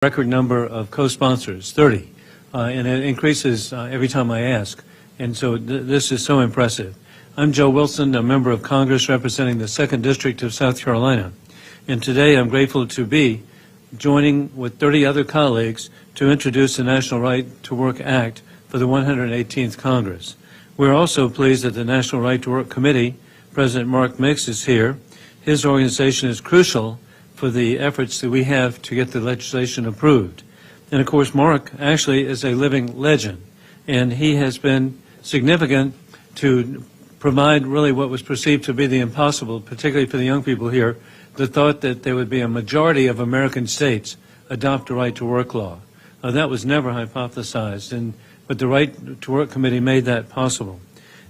record number of co-sponsors, 30, and it increases every time I ask. And so this is so impressive. I'm Joe Wilson, a member of Congress representing the 2nd District of South Carolina. And today I'm grateful to be joining with 30 other colleagues to introduce the National Right to Work Act for the 118th Congress. We're also pleased that the National Right to Work Committee, President Mark Mix, is here. His organization is crucial for the efforts that we have to get the legislation approved. And of course, Mark actually is a living legend, and he has been significant to provide really what was perceived to be the impossible, particularly for the young people here, the thought that there would be a majority of American states adopt a right to work law. That was never hypothesized, but the Right to Work Committee made that possible.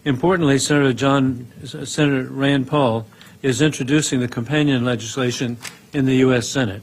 Importantly, Senator Rand Paul is introducing the companion legislation in the U.S. Senate.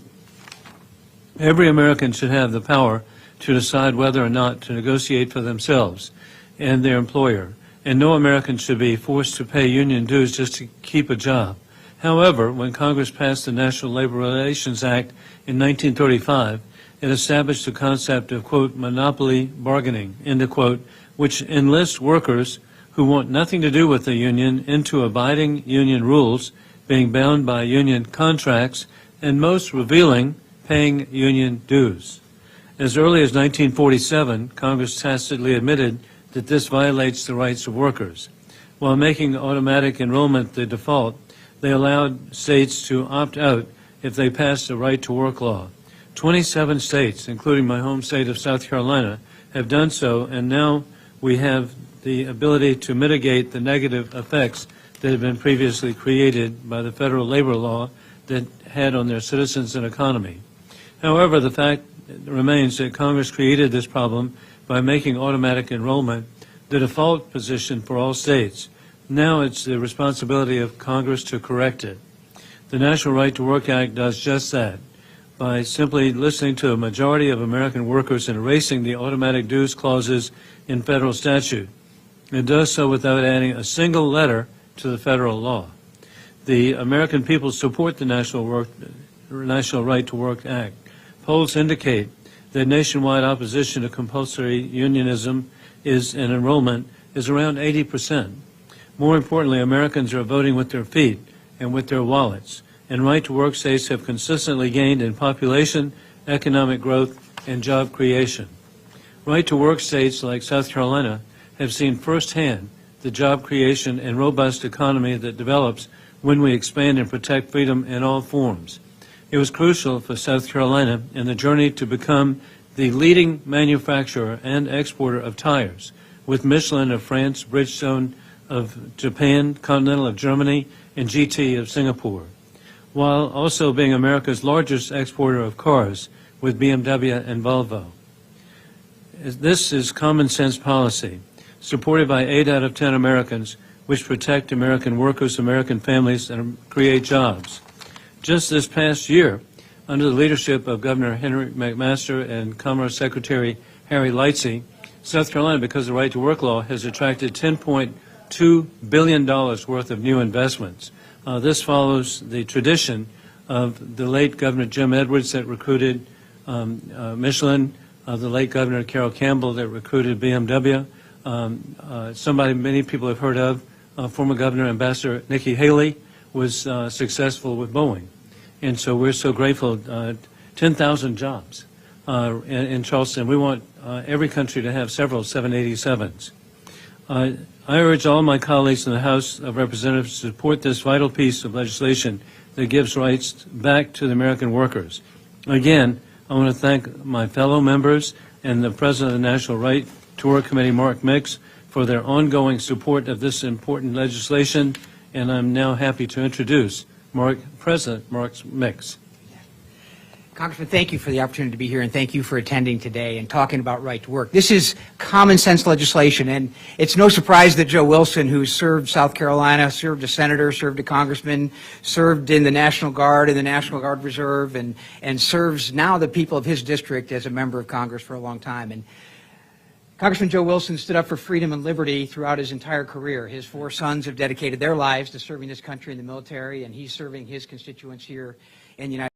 Every American should have the power to decide whether or not to negotiate for themselves and their employer, and no American should be forced to pay union dues just to keep a job. However, when Congress passed the National Labor Relations Act in 1935, it established the concept of, quote, monopoly bargaining, end of quote, which enlists workers who want nothing to do with the union into abiding union rules, being bound by union contracts, and most revealing, paying union dues. As early as 1947, Congress tacitly admitted that this violates the rights of workers. While making automatic enrollment the default, they allowed states to opt out if they passed a right-to-work law. 27 states, including my home state of South Carolina, have done so, and now we have the ability to mitigate the negative effects that have been previously created by the federal labor law that had on their citizens and economy. However, the fact remains that Congress created this problem by making automatic enrollment the default position for all states. Now it's the responsibility of Congress to correct it. The National Right to Work Act does just that by simply listening to a majority of American workers and erasing the automatic dues clauses in federal statute. It does so without adding a single letter to the federal law. The American people support the National Right to Work Act. Polls indicate that nationwide opposition to compulsory unionism and enrollment is around 80%. More importantly, Americans are voting with their feet and with their wallets, and right-to-work states have consistently gained in population, economic growth, and job creation. Right-to-work states like South Carolina have seen firsthand the job creation and robust economy that develops when we expand and protect freedom in all forms. It was crucial for South Carolina in the journey to become the leading manufacturer and exporter of tires, with Michelin of France, Bridgestone of Japan, Continental of Germany, and GT of Singapore, while also being America's largest exporter of cars, with BMW and Volvo. This is common sense policy, supported by 8 out of 10 Americans, which protect American workers, American families, and create jobs. Just this past year, under the leadership of Governor Henry McMaster and Commerce Secretary Harry Lightsey, South Carolina, because of the Right to Work law, has attracted $10.2 billion worth of new investments. This follows the tradition of the late Governor Jim Edwards that recruited Michelin, the late Governor Carroll Campbell that recruited BMW, somebody many people have heard of, former Governor Ambassador Nikki Haley was successful with Boeing. And so we're so grateful, 10,000 jobs in Charleston. We want every country to have several 787s. I urge all my colleagues in the House of Representatives to support this vital piece of legislation that gives rights back to the American workers. Again, I want to thank my fellow members and the President of the National Right to Work Committee, Mark Mix, for their ongoing support of this important legislation, and I'm now happy to introduce President Mark Mix. Congressman, thank you for the opportunity to be here, and thank you for attending today and talking about right to work. This is common sense legislation, and it's no surprise that Joe Wilson, who served South Carolina, served a senator, served a congressman, served in the National Guard and the National Guard Reserve, and serves now the people of his district as a member of Congress for a long time. And Congressman Joe Wilson stood up for freedom and liberty throughout his entire career. His 4 sons have dedicated their lives to serving this country in the military, and he's serving his constituents here in the United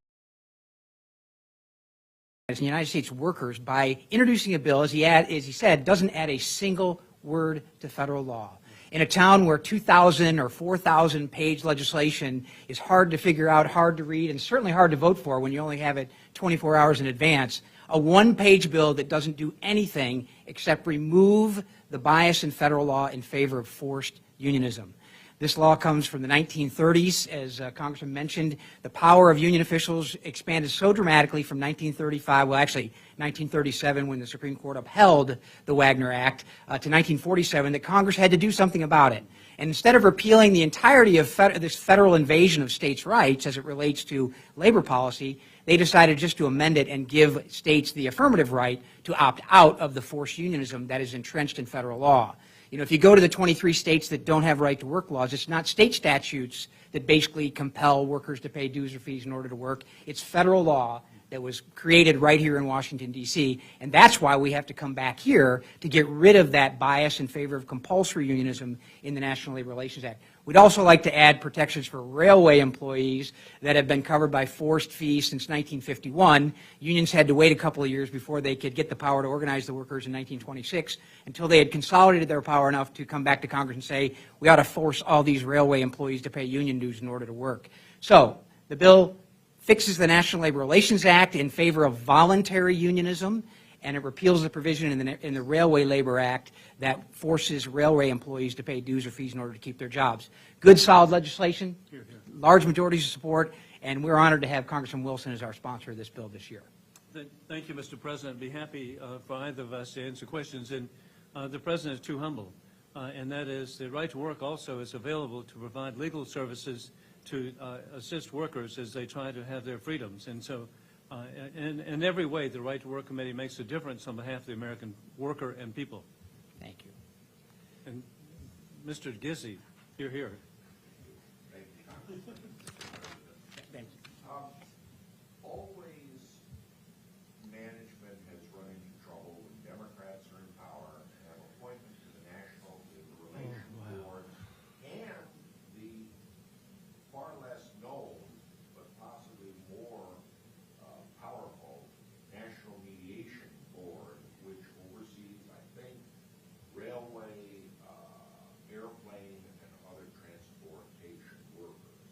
States. the United States workers by introducing a bill, as he said, doesn't add a single word to federal law. In a town where 2,000 or 4,000 page legislation is hard to figure out, hard to read, and certainly hard to vote for when you only have it 24 hours in advance, a one-page bill that doesn't do anything except remove the bias in federal law in favor of forced unionism. This law comes from the 1930s. As Congressman mentioned, the power of union officials expanded so dramatically from 1935, well, actually 1937 when the Supreme Court upheld the Wagner Act, to 1947 that Congress had to do something about it. And instead of repealing the entirety of this federal invasion of states' rights as it relates to labor policy, they decided just to amend it and give states the affirmative right to opt out of the forced unionism that is entrenched in federal law. You know, if you go to the 23 states that don't have right-to-work laws, it's not state statutes that basically compel workers to pay dues or fees in order to work. It's federal law that was created right here in Washington, D.C., and that's why we have to come back here to get rid of that bias in favor of compulsory unionism in the National Labor Relations Act. We'd also like to add protections for railway employees that have been covered by forced fees since 1951. Unions had to wait a couple of years before they could get the power to organize the workers in 1926 until they had consolidated their power enough to come back to Congress and say, we ought to force all these railway employees to pay union dues in order to work. So the bill fixes the National Labor Relations Act in favor of voluntary unionism, and it repeals the provision in the Railway Labor Act that forces railway employees to pay dues or fees in order to keep their jobs. Good, solid legislation, large majorities of support, and we're honored to have Congressman Wilson as our sponsor of this bill this year. Thank you, Mr. President. I'd be happy for either of us to answer questions. And the President is too humble, and that is the right to work also is available to provide legal services to assist workers as they try to have their freedoms. And so in every way, the Right to Work Committee makes a difference on behalf of the American worker and people. Thank you. And Mr. Gizzi, you're here. Thank you. Thank you. Always management has run into trouble when Democrats are in power and have appointments to the National Labor Relations Board and the far less known but possibly more powerful National Mediation Board, which oversees, I think, railway, airplane, and other transportation workers.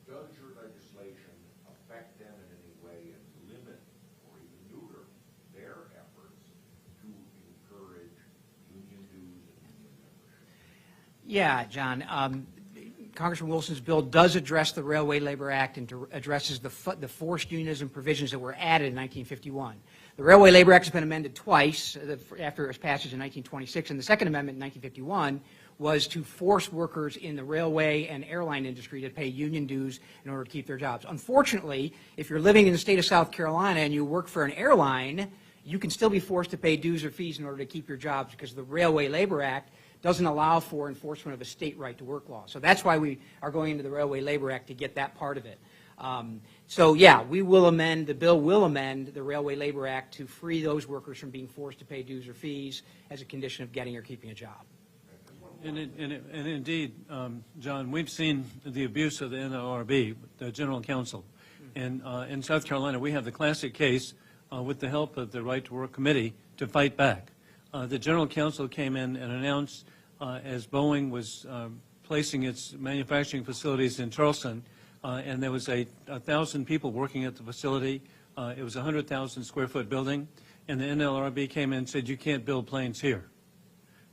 Does your legislation affect them in any way and limit or even neuter their efforts to encourage union dues and union membership? Yeah, John. Congressman Wilson's bill does address the Railway Labor Act and addresses the forced unionism provisions that were added in 1951. The Railway Labor Act has been amended twice after its passage in 1926, and the Second Amendment in 1951 was to force workers in the railway and airline industry to pay union dues in order to keep their jobs. Unfortunately, if you're living in the state of South Carolina and you work for an airline, you can still be forced to pay dues or fees in order to keep your jobs because the Railway Labor Act doesn't allow for enforcement of a state right-to-work law. So that's why we are going into the Railway Labor Act to get that part of it. So yeah, we will amend, the bill will amend the Railway Labor Act to free those workers from being forced to pay dues or fees as a condition of getting or keeping a job. And indeed, John, we've seen the abuse of the NLRB, the General Counsel. And in South Carolina, we have the classic case with the help of the Right to Work Committee to fight back. The General Counsel came in and announced as Boeing was placing its manufacturing facilities in Charleston, and there was 1,000 people working at the facility. It was a 100,000 square foot building, and the NLRB came in and said, you can't build planes here.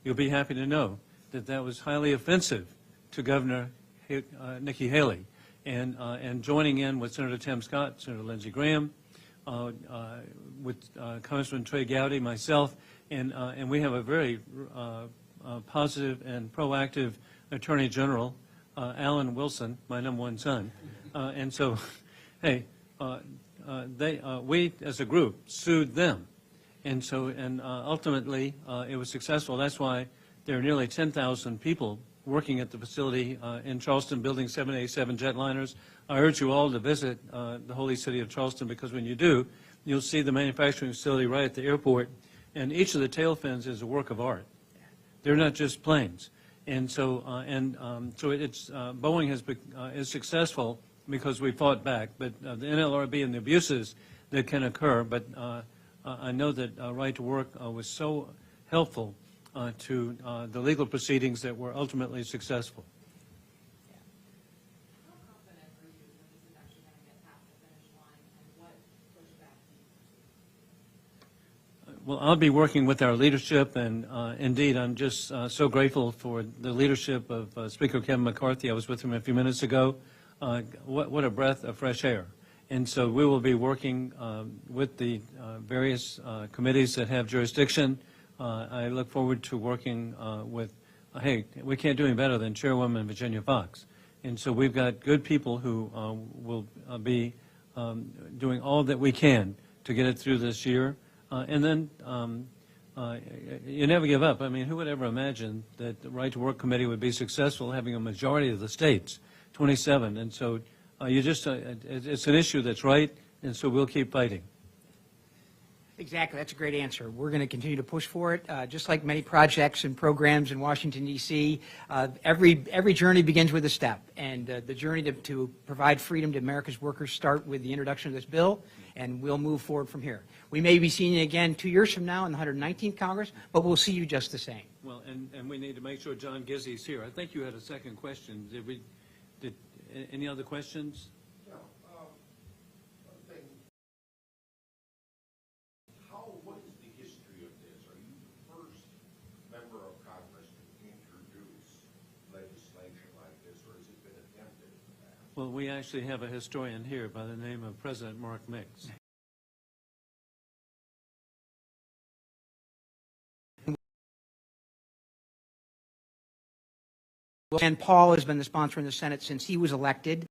You'll be happy to know that that was highly offensive to Governor Nikki Haley, and joining in with Senator Tim Scott, Senator Lindsey Graham, with Congressman Trey Gowdy, myself, and we have a very positive and proactive Attorney General, Alan Wilson, my #1 son, and so, hey, we as a group sued them, and so ultimately it was successful. That's why there are nearly 10,000 people working at the facility in Charleston, building 787 jetliners. I urge you all to visit the holy city of Charleston, because when you do, you'll see the manufacturing facility right at the airport, and each of the tail fins is a work of art. They're not just planes. And so, Boeing is successful because we fought back, but the NLRB and the abuses that can occur, but I know that Right to Work was so helpful to the legal proceedings that were ultimately successful. How confident are you that this is actually going to get past the finish line, and what pushback do you see? Well, I'll be working with our leadership, and indeed, I'm just so grateful for the leadership of Speaker Kevin McCarthy. I was with him a few minutes ago. What a breath of fresh air. And so we will be working with the various committees that have jurisdiction. I look forward to working with, hey, we can't do any better than Chairwoman Virginia Fox. And so we've got good people who will be doing all that we can to get it through this year. And then you never give up. I mean, who would ever imagine that the Right to Work Committee would be successful having a majority of the states, 27. And so you just, it's an issue that's right, and so we'll keep fighting. Exactly. That's a great answer. We're going to continue to push for it. Just like many projects and programs in Washington, D.C., every journey begins with a step. And the journey to provide freedom to America's workers start with the introduction of this bill, and we'll move forward from here. We may be seeing you again 2 years from now in the 119th Congress, but we'll see you just the same. Well, and we need to make sure John Gizzi's here. I think you had a second question. Did any other questions? Yeah, one thing. What is the history of this? Are you the first member of Congress to introduce legislation like this, or has it been attempted in the past? Well, we actually have a historian here by the name of President Mark Mix. And Paul has been the sponsor in the Senate since he was elected.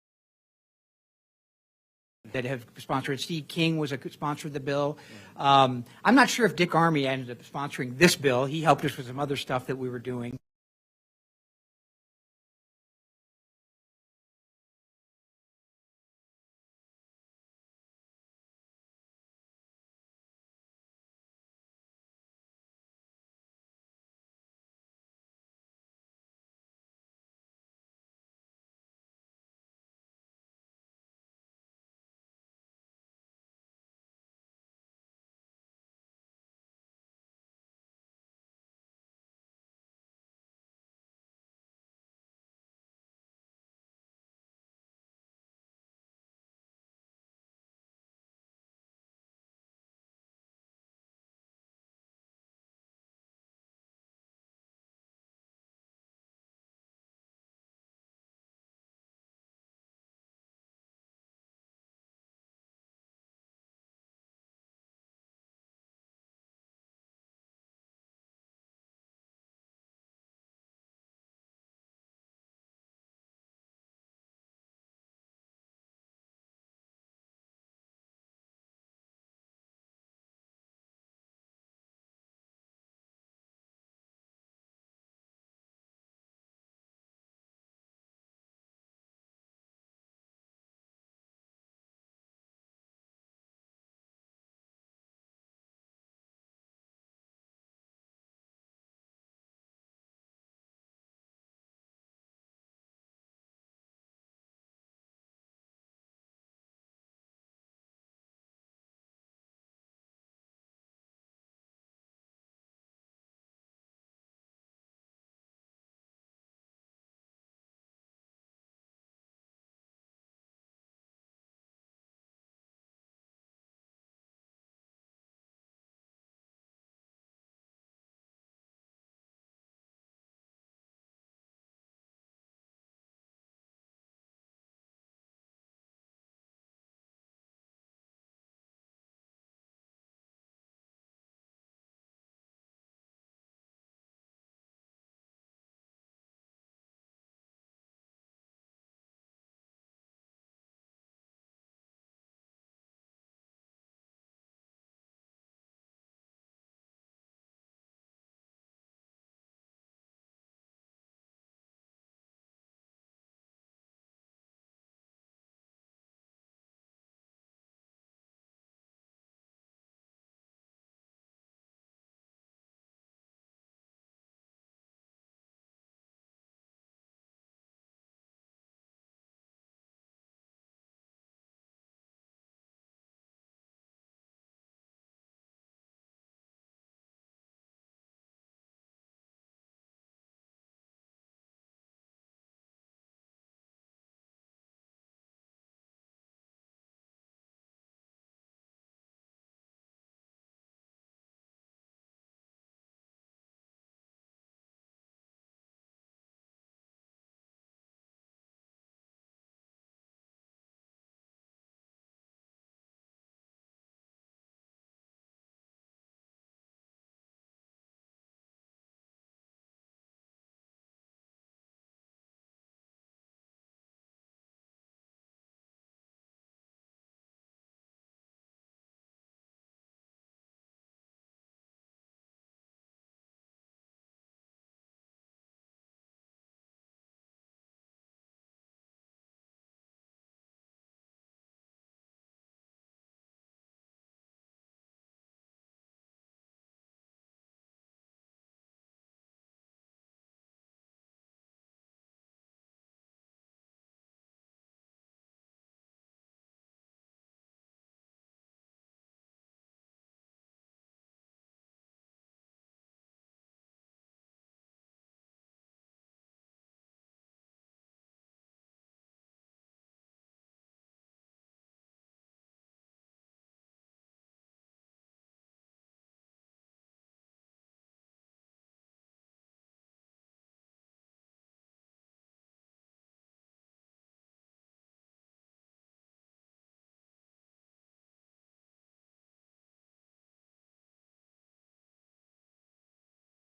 That have sponsored. Steve King was a sponsor of the bill. I'm not sure if Dick Armey ended up sponsoring this bill. He helped us with some other stuff that we were doing.